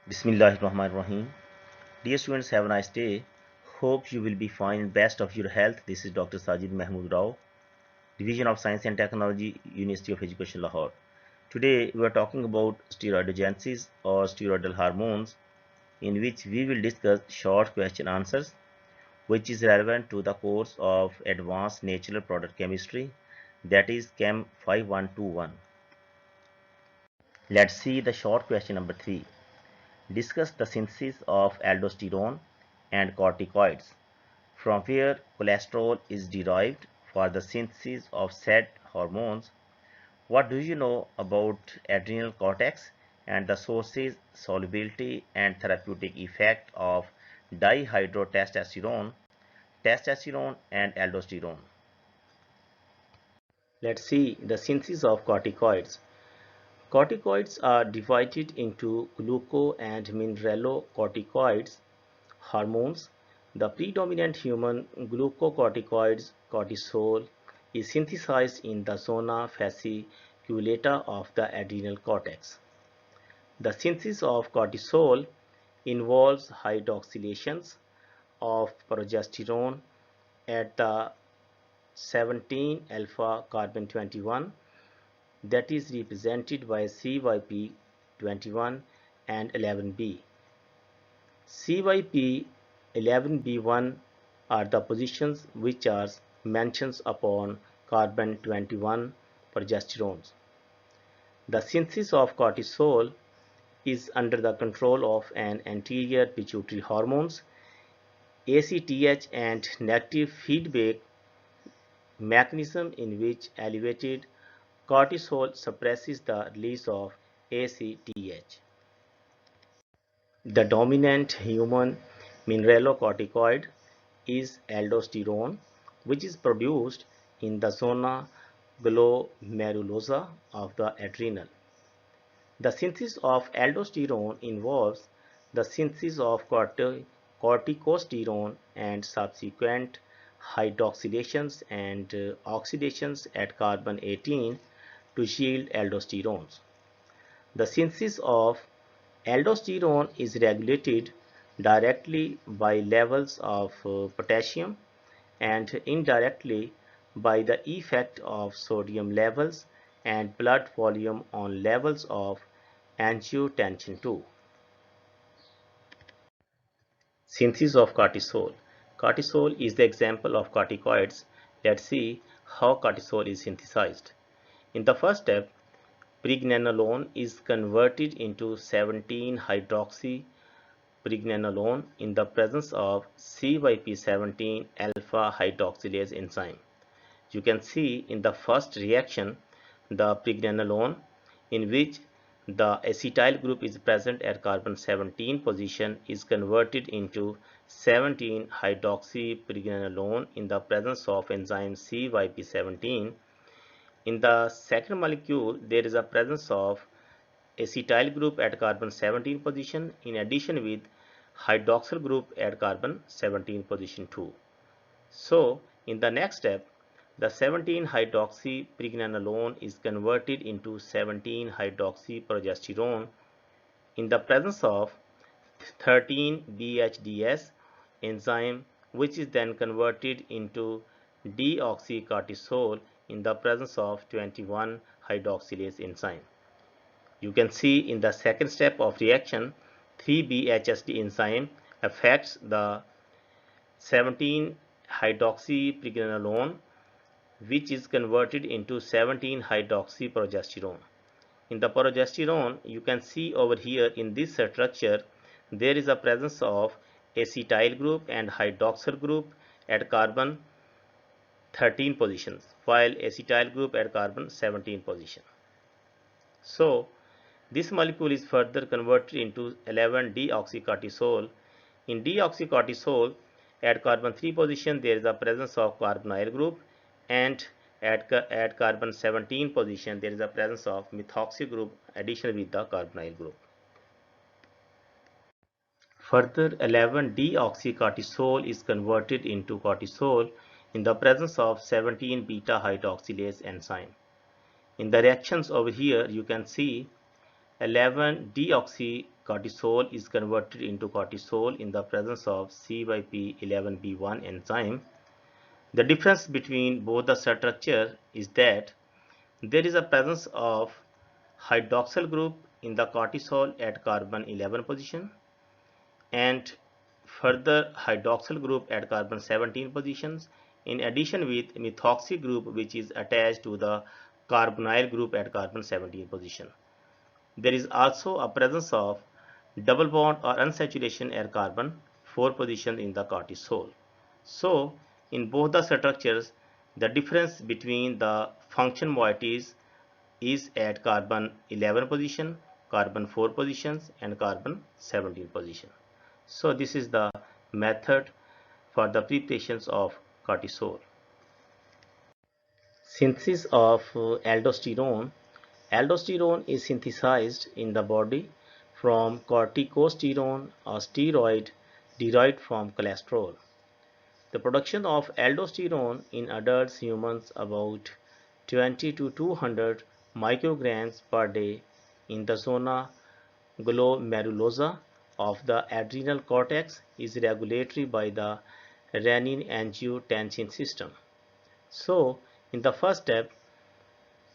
Bismillahirrahmanirrahim. Dear students, have a nice day. Hope you will be fine and best of your health. This is Dr. Sajid Mahmood Rao, Division of Science and Technology, University of Education, Lahore. Today we are talking about steroidogenesis or steroidal hormones, in which we will discuss short question answers, which is relevant to the course of Advanced Natural Product Chemistry, that is Chem 5121. Let's see the short question number 3. Discuss the synthesis of aldosterone and corticoids, from where cholesterol is derived for the synthesis of said hormones. What do you know about adrenal cortex and the sources, solubility, and therapeutic effect of dihydrotestosterone, testosterone, and aldosterone? Let's see the synthesis of corticoids. Corticoids are divided into gluco and mineralocorticoids hormones. The predominant human glucocorticoid, cortisol, is synthesized in the zona fasciculata of the adrenal cortex. The synthesis of cortisol involves hydroxylations of progesterone at the 17 alpha carbon 21, that is represented by CYP21 and 11B. CYP11B1 are the positions which are mentioned upon carbon 21 progesterones. The synthesis of cortisol is under the control of an anterior pituitary hormones, ACTH, and negative feedback mechanism in which elevated cortisol suppresses the release of ACTH. The dominant human mineralocorticoid is aldosterone, which is produced in the zona glomerulosa of the adrenal. The synthesis of aldosterone involves the synthesis of corticosterone and subsequent hydroxylations and oxidations at carbon 18 to yield aldosterones. The synthesis of aldosterone is regulated directly by levels of potassium and indirectly by the effect of sodium levels and blood volume on levels of angiotensin II. Synthesis of cortisol. Cortisol is the example of corticoids. Let's see how cortisol is synthesized. In the first step, pregnenolone is converted into 17-hydroxy pregnenolone in the presence of CYP17 alpha hydroxylase enzyme. You can see in the first reaction the pregnenolone, in which the acetyl group is present at carbon 17 position, is converted into 17-hydroxy pregnenolone in the presence of enzyme CYP17. In the second molecule, there is a presence of acetyl group at carbon 17 position in addition with hydroxyl group at carbon 17 position too. So in the next step, the 17-hydroxy pregnenolone is converted into 17-hydroxy in the presence of 13-BHDS enzyme, which is then converted into deoxycortisol in the presence of 21-hydroxylase enzyme. You can see in the second step of reaction, 3-BHSD enzyme affects the 17-hydroxy which is converted into 17-hydroxyprogesterone. In the progesterone, you can see over here in this structure, there is a presence of acetyl group and hydroxyl group at carbon 13 positions, while acetyl group at carbon 17 position. So this molecule is further converted into 11-deoxycortisol. In deoxycortisol, at carbon 3 position, there is a presence of carbonyl group, and at carbon 17 position, there is a presence of methoxy group addition with the carbonyl group. Further, 11-deoxycortisol is converted into cortisol in the presence of 17-beta hydroxylase enzyme. In the reactions over here, you can see 11-deoxycortisol cortisol is converted into cortisol in the presence of CYP11B1 enzyme. The difference between both the structure is that there is a presence of hydroxyl group in the cortisol at carbon 11 position and further hydroxyl group at carbon 17 positions, in addition with methoxy group which is attached to the carbonyl group at carbon 17 position. There is also a presence of double bond or unsaturation at carbon 4 position in the cortisol. So in both the structures, the difference between the function moieties is at carbon 11 position, carbon 4 positions and carbon 17 position. So this is the method for the preparations of cortisol. Synthesis of aldosterone. Aldosterone is synthesized in the body from corticosterone, a steroid derived from cholesterol. The production of aldosterone in adult humans about 20 to 200 micrograms per day in the zona glomerulosa of the adrenal cortex is regulatory by the renin-angiotensin system. So, in the first step,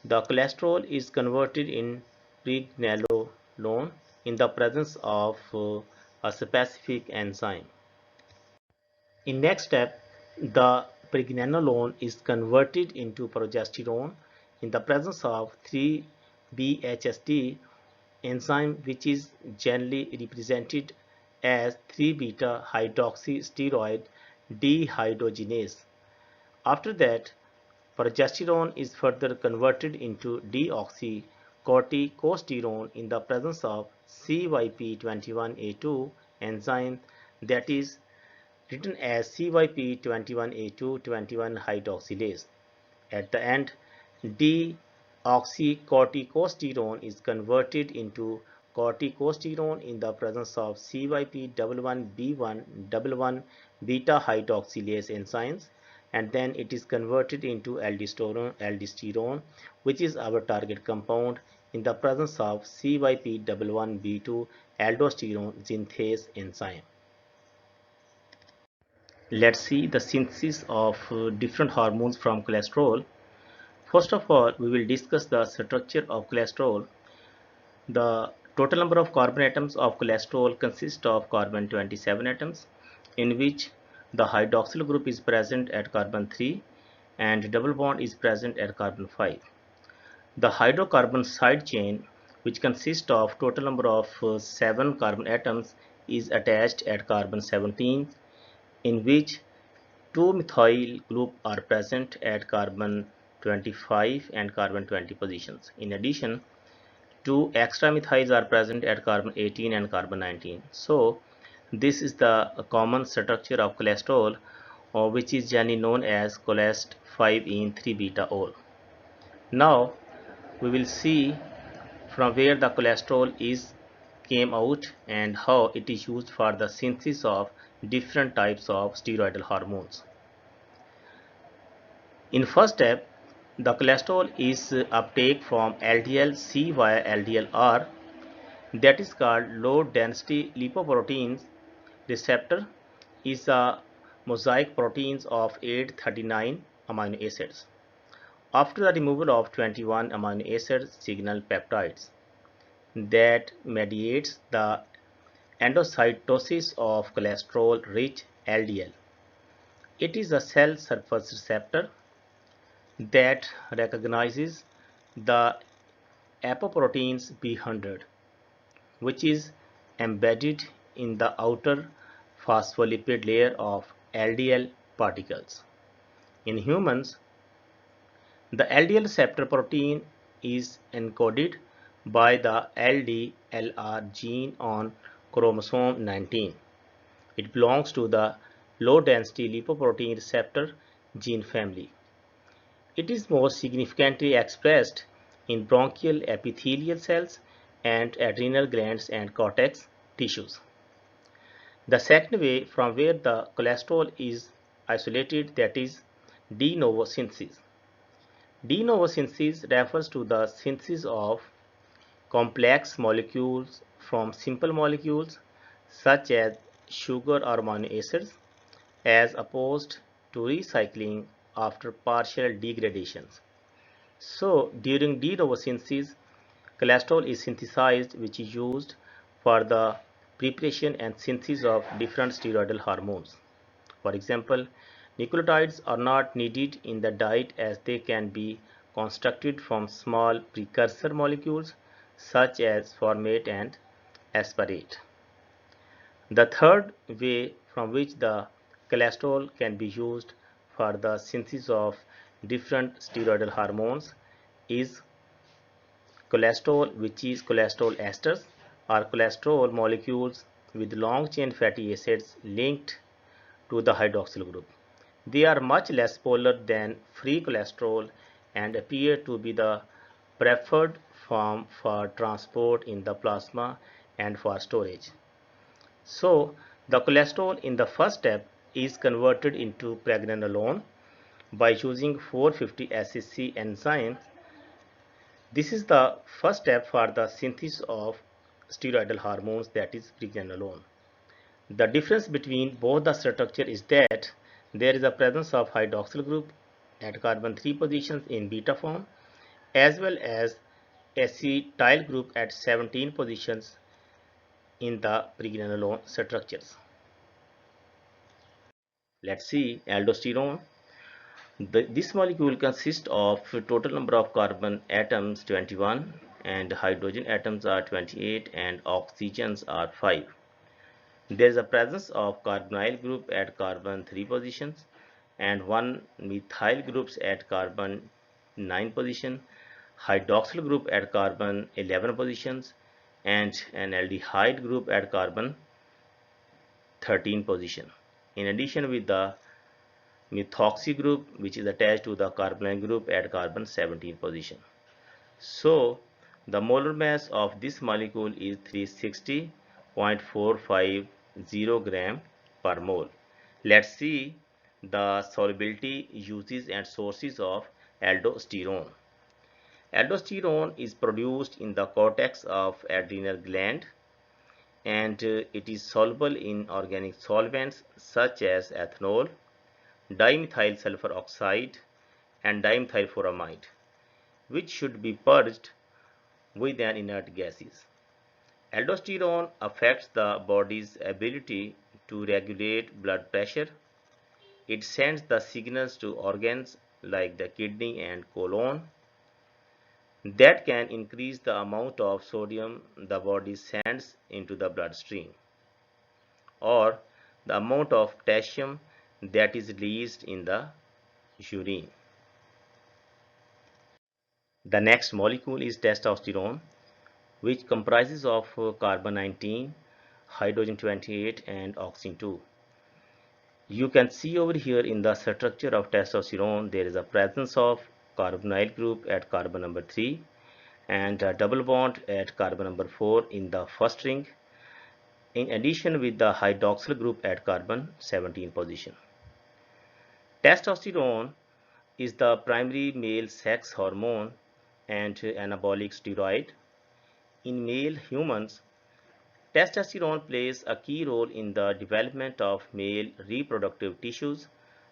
the cholesterol is converted in pregnenolone in the presence of a specific enzyme. In next step, the pregnenolone is converted into progesterone in the presence of 3-BHSD enzyme, which is generally represented as 3-beta hydroxysteroid dehydrogenase. After that, progesterone is further converted into deoxycorticosterone in the presence of CYP21A2 enzyme, that is written as CYP21A2 hydroxylase. At the end, deoxycorticosterone is converted into corticosterone in the presence of CYP11B1 beta hydroxylase enzymes, and then it is converted into aldosterone, which is our target compound, in the presence of CYP11B2 aldosterone synthase enzyme. Let's see the synthesis of different hormones from cholesterol. First of all, we will discuss the structure of cholesterol. The total number of carbon atoms of cholesterol consists of carbon 27 atoms, in which the hydroxyl group is present at carbon 3 and double bond is present at carbon 5. The hydrocarbon side chain, which consists of total number of 7 carbon atoms, is attached at carbon 17, in which 2 methyl group are present at carbon 25 and carbon 20 positions. In addition, 2 extra methyls are present at carbon 18 and carbon 19. So this is the common structure of cholesterol, which is generally known as cholest 5-ene 3-beta-ol. Now we will see from where the cholesterol is came out and how it is used for the synthesis of different types of steroidal hormones. In first step, the cholesterol is uptake from LDL-C via LDL-R, that is called low density lipoproteins receptor, is a mosaic proteins of 839 amino acids. After the removal of 21 amino acid signal peptides that mediates the endocytosis of cholesterol rich LDL. It is a cell surface receptor that recognizes the apoproteins B100, which is embedded in the outer phospholipid layer of LDL particles. In humans, the LDL receptor protein is encoded by the LDLR gene on chromosome 19. It belongs to the low density lipoprotein receptor gene family. It is most significantly expressed in bronchial epithelial cells and adrenal glands and cortex tissues. The second way from where the cholesterol is isolated, that is de novo synthesis. De novo synthesis refers to the synthesis of complex molecules from simple molecules such as sugar or amino acids as opposed to recycling after partial degradations. So during de novo synthesis, cholesterol is synthesized, which is used for the preparation and synthesis of different steroidal hormones. For example, nucleotides are not needed in the diet as they can be constructed from small precursor molecules such as formate and aspartate. The third way from which the cholesterol can be used for the synthesis of different steroidal hormones is cholesterol, which is cholesterol esters or cholesterol molecules with long chain fatty acids linked to the hydroxyl group. They are much less polar than free cholesterol and appear to be the preferred form for transport in the plasma and for storage. So, the cholesterol in the first step is converted into pregnenolone by using 450-SEC enzyme. This is the first step for the synthesis of steroidal hormones, that is pregnenolone. The difference between both the structure is that there is a presence of hydroxyl group at carbon 3 positions in beta form as well as acetyl group at 17 positions in the pregnenolone structures. Let's see aldosterone. This molecule consists of total number of carbon atoms 21 and hydrogen atoms are 28 and oxygens are 5. There is a presence of carbonyl group at carbon 3 positions and one methyl groups at carbon 9 position, hydroxyl group at carbon 11 positions and an aldehyde group at carbon 13 position. In addition with the methoxy group which is attached to the carbonyl group at carbon 17 position. So the molar mass of this molecule is 360.450 gram per mole. Let's see the solubility, uses and sources of aldosterone. Aldosterone is produced in the cortex of adrenal gland and it is soluble in organic solvents such as ethanol, dimethyl sulfur oxide and dimethylfuramide, which should be purged with an inert gases. Aldosterone affects the body's ability to regulate blood pressure. It sends the signals to organs like the kidney and colon that can increase the amount of sodium the body sends into the bloodstream or the amount of potassium that is released in the urine. The next molecule is testosterone, which comprises of carbon 19, hydrogen 28 and oxygen 2. You can see over here in the structure of testosterone there is a presence of carbonyl group at carbon number 3 and a double bond at carbon number 4 in the first ring, in addition with the hydroxyl group at carbon 17 position. Testosterone is the primary male sex hormone and anabolic steroid. In male humans, testosterone plays a key role in the development of male reproductive tissues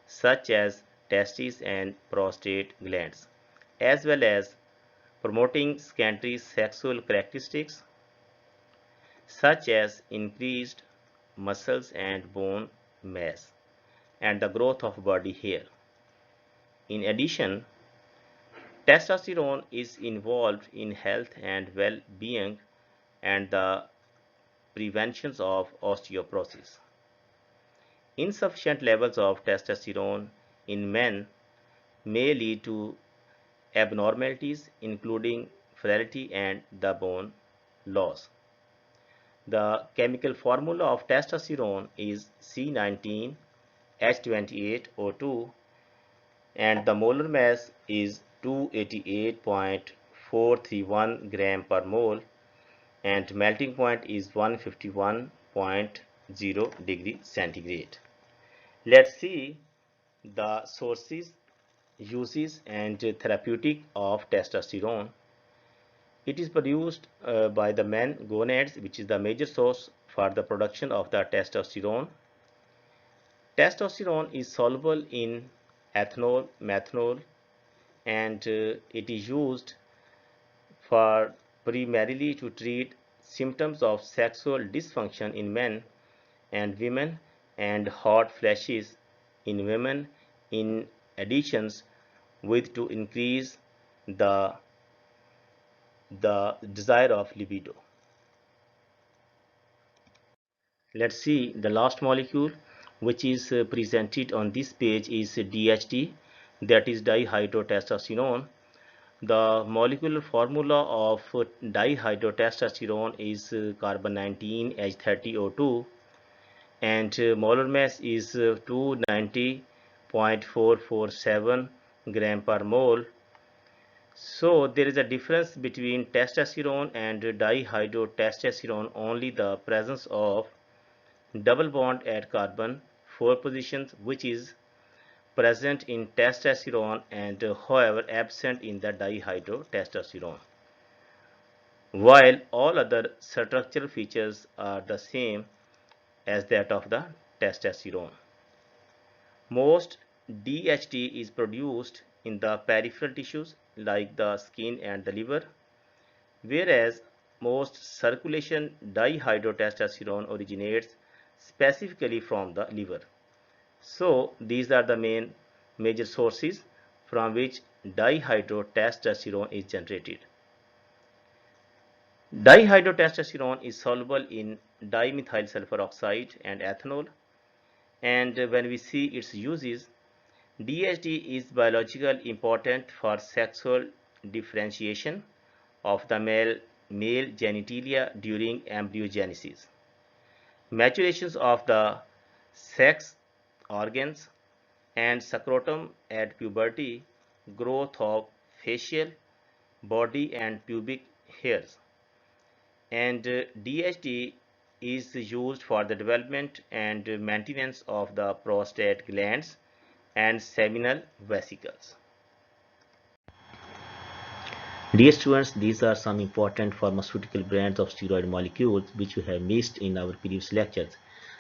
such as testes and prostate glands, as well as promoting secondary sexual characteristics such as increased muscles and bone mass and the growth of body hair. In addition, testosterone is involved in health and well-being and the prevention of osteoporosis. Insufficient levels of testosterone in men may lead to abnormalities including frailty and the bone loss. The chemical formula of testosterone is C19H28O2 and the molar mass is 288.431 gram per mole and melting point is 151.0 degree centigrade. Let's see the sources, uses and therapeutic of testosterone. It is produced by the men gonads, which is the major source for the production of the testosterone. Testosterone is soluble in ethanol, methanol, and it is used for primarily to treat symptoms of sexual dysfunction in men and women and hot flashes in women in additions with to increase the desire of libido. Let's see the last molecule which is presented on this page is DHT, that is dihydrotestosterone. The molecular formula of dihydrotestosterone is carbon 19 H30O2 and molar mass is 290.447 gram per mole. So there is a difference between testosterone and dihydrotestosterone, only the presence of double bond at carbon 4 positions, which is present in testosterone and however absent in the dihydrotestosterone, while all other structural features are the same as that of the testosterone. Most DHT is produced in the peripheral tissues like the skin and the liver, whereas most circulation dihydrotestosterone originates specifically from the liver. So these are the major sources from which dihydrotestosterone is generated. Dihydrotestosterone is soluble in dimethyl sulfur oxide and ethanol, and when we see its uses, DHT is biologically important for sexual differentiation of the male genitalia during embryogenesis, maturations of the sex organs, and scrotum at puberty, growth of facial, body and pubic hairs. And DHT is used for the development and maintenance of the prostate glands and seminal vesicles. Dear students, these are some important pharmaceutical brands of steroid molecules which we have missed in our previous lectures.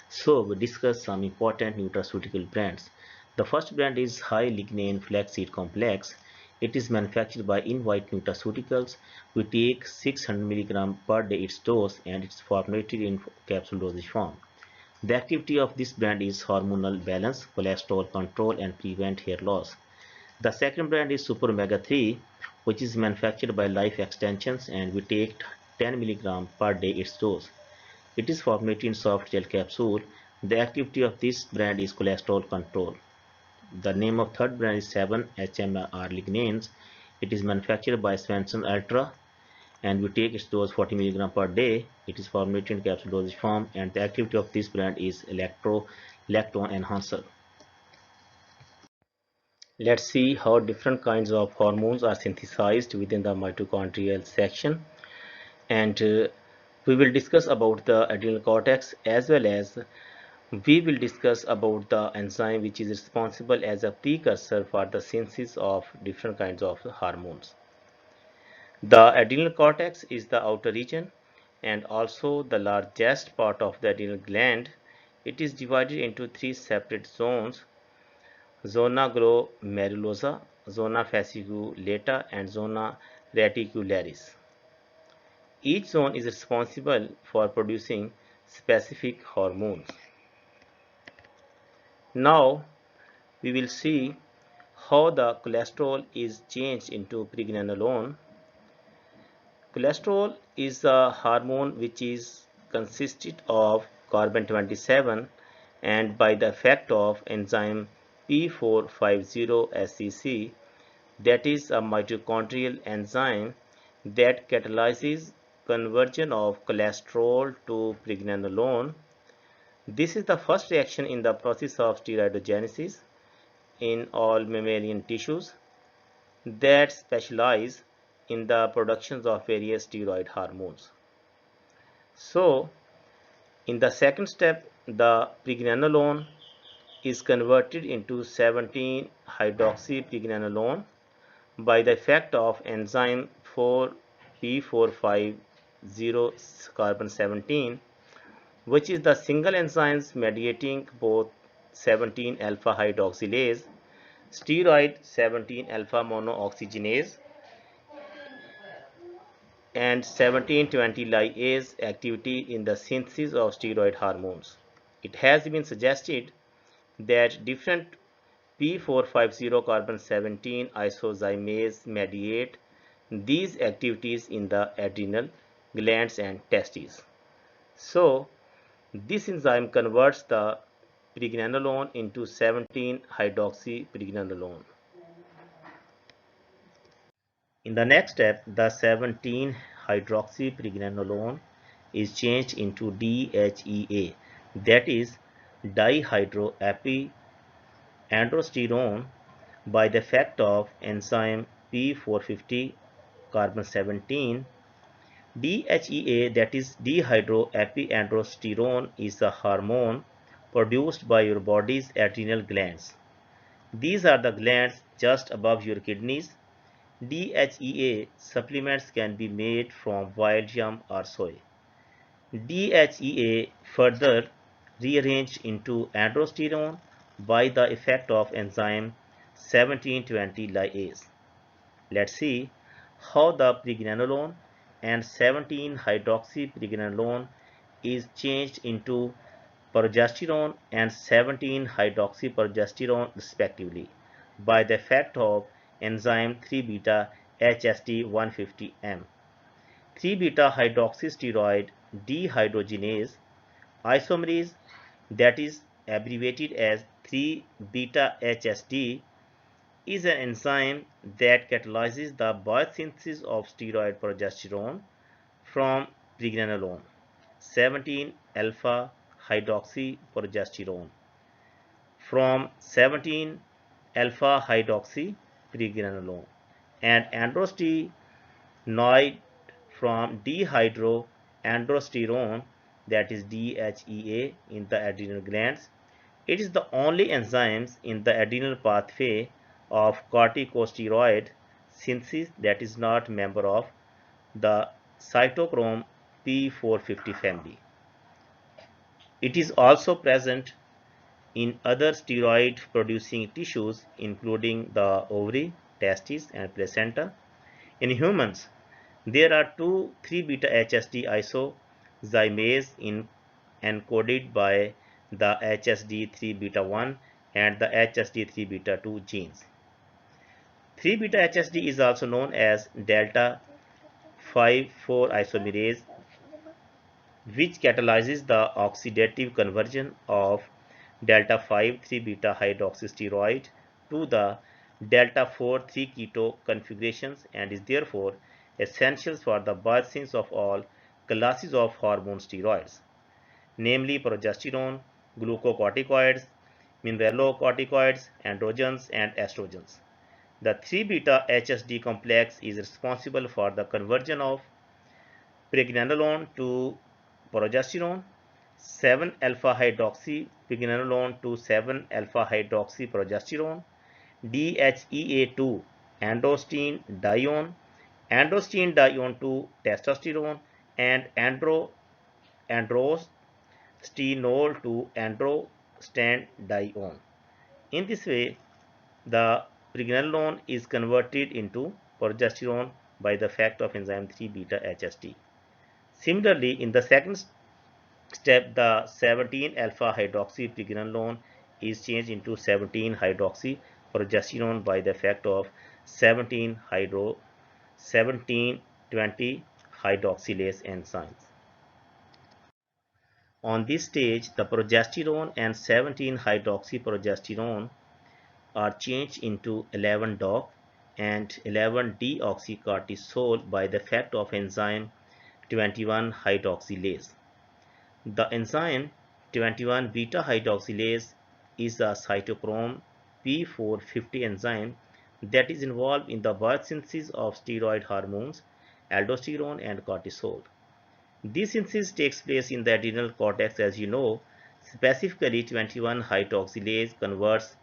So we discuss some important nutraceutical brands. The first brand is high lignin flaxseed complex. It is manufactured by Invite Nutraceuticals. We take 600 mg per day its dose and it's formulated in capsule dosage form. The activity of this brand is hormonal balance, cholesterol control and prevent hair loss. The second brand is Super Omega 3, which is manufactured by Life Extensions and we take 10 mg per day its dose. It is formulated in soft gel capsule. The activity of this brand is cholesterol control. The name of third brand is 7-HMR lignans. It is manufactured by Swenson Ultra and we take its dose 40 mg per day. It is formulated in capsule dosage form and the activity of this brand is electro-lactone enhancer. Let's see how different kinds of hormones are synthesized within the mitochondrial section, and we will discuss about the adrenal cortex as well as we will discuss about the enzyme which is responsible as a precursor for the synthesis of different kinds of hormones. The adrenal cortex is the outer region and also the largest part of the adrenal gland. It is divided into three separate zones: zona glomerulosa, zona fasciculata, and zona reticularis. Each zone is responsible for producing specific hormones. Now we will see how the cholesterol is changed into pregnenolone. Cholesterol is a hormone which is consisted of carbon 27 and by the effect of enzyme P450 that is a mitochondrial enzyme that catalyzes conversion of cholesterol to pregnenolone. This is the first reaction in the process of steroidogenesis in all mammalian tissues that specialize in the productions of various steroid hormones. So, in the second step, the pregnenolone is converted into 17-hydroxypregnenolone by the effect of enzyme 4 P450 carbon 17, which is the single enzymes mediating both 17 alpha hydroxylase, steroid 17 alpha monooxygenase, and 1720 lyase activity in the synthesis of steroid hormones. It has been suggested that different P450 carbon 17 isozymase mediate these activities in the adrenal glands and testes. So, this enzyme converts the pregnenolone into 17-hydroxypregnenolone. In the next step, the 17-hydroxypregnenolone is changed into DHEA, that is dihydroepiandrosterone, by the effect of enzyme P450 carbon 17. DHEA, that is dihydroepiandrosterone, is a hormone produced by your body's adrenal glands. These are the glands just above your kidneys. DHEA supplements can be made from wild yam or soy. DHEA further rearranged into androsterone by the effect of enzyme 1720 lyase. Let's see how the pregnenolone and 17-hydroxypregnenolone is changed into progesterone and 17-hydroxyprogesterone respectively by the effect of enzyme 3-beta HSD150M. 3-beta hydroxysteroid dehydrogenase isomerase, that is abbreviated as 3-beta HSD, is an enzyme that catalyzes the biosynthesis of steroid progesterone from pregnenolone, 17-alpha hydroxyprogesterone, from 17-alpha hydroxypregnenolone, and androsterone from dehydroandrosterone, that is DHEA, in the adrenal glands. It is the only enzyme in the adrenal pathway of corticosteroid synthesis that is not a member of the cytochrome P450 family. It is also present in other steroid-producing tissues, including the ovary, testes, and placenta. In humans, there are two 3-beta HSD isozymase encoded by the HSD3-beta1 and the HSD3-beta2 genes. 3-beta HSD is also known as delta 5,4 isomerase, which catalyzes the oxidative conversion of delta 5 3-beta hydroxysteroid to the delta 4 3-keto configurations and is therefore essential for the biosynthesis of all classes of hormone steroids, namely progesterone, glucocorticoids, mineralocorticoids, androgens, and estrogens. The 3-beta HSD complex is responsible for the conversion of pregnenolone to progesterone, 7-alpha hydroxypregnenolone to 7-alpha hydroxyprogesterone, DHEA2 androstenedione, androstenedione to testosterone, and androstenol to androstenedione. In this way, the pregnenolone is converted into progesterone by the effect of enzyme 3-beta HSD. Similarly, in the second step, the 17-alpha hydroxypregnenolone is changed into 17-hydroxyprogesterone by the effect of 17-20 hydroxylase enzymes. On this stage, the progesterone and 17-hydroxyprogesterone are changed into 11-DOC and 11-deoxycortisol by the effect of enzyme 21-hydroxylase. The enzyme 21-beta hydroxylase is a cytochrome P450 enzyme that is involved in the biosynthesis of steroid hormones, aldosterone and cortisol. This synthesis takes place in the adrenal cortex, as you know. Specifically, 21-hydroxylase converts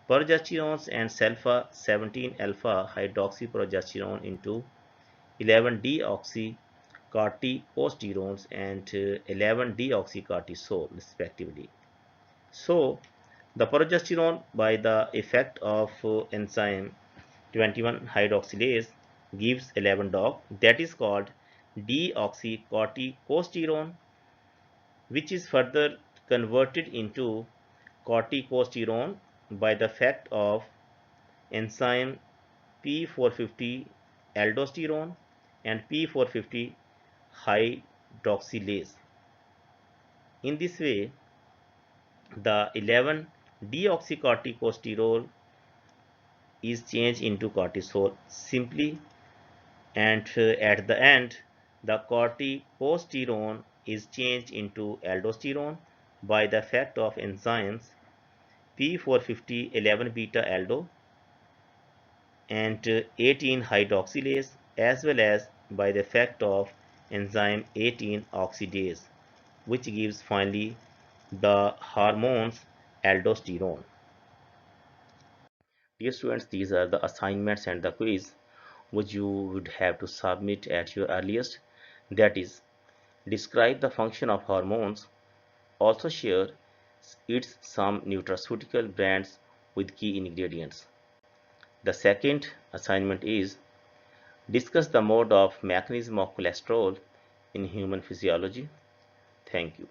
progesterones and 17-alpha hydroxyprogesterone into 11-deoxycorticosterones and 11-deoxycortisol respectively. So, the progesterone by the effect of enzyme 21 hydroxylase gives 11-doc, that is called deoxycorticosterone, which is further converted into corticosterone by the effect of enzyme P450 aldosterone and P450 hydroxylase. In this way, the 11-deoxycorticosterol is changed into cortisol simply, and at the end the corticosterone is changed into aldosterone by the effect of enzymes P450 11 beta aldo and 18 hydroxylase, as well as by the effect of enzyme 18 oxidase, which gives finally the hormones aldosterone. Dear students, these are the assignments and the quiz which you would have to submit at your earliest. That is, describe the function of hormones. Also share its some nutraceutical brands with key ingredients. The second assignment is discuss the mode of mechanism of cholesterol in human physiology. Thank you.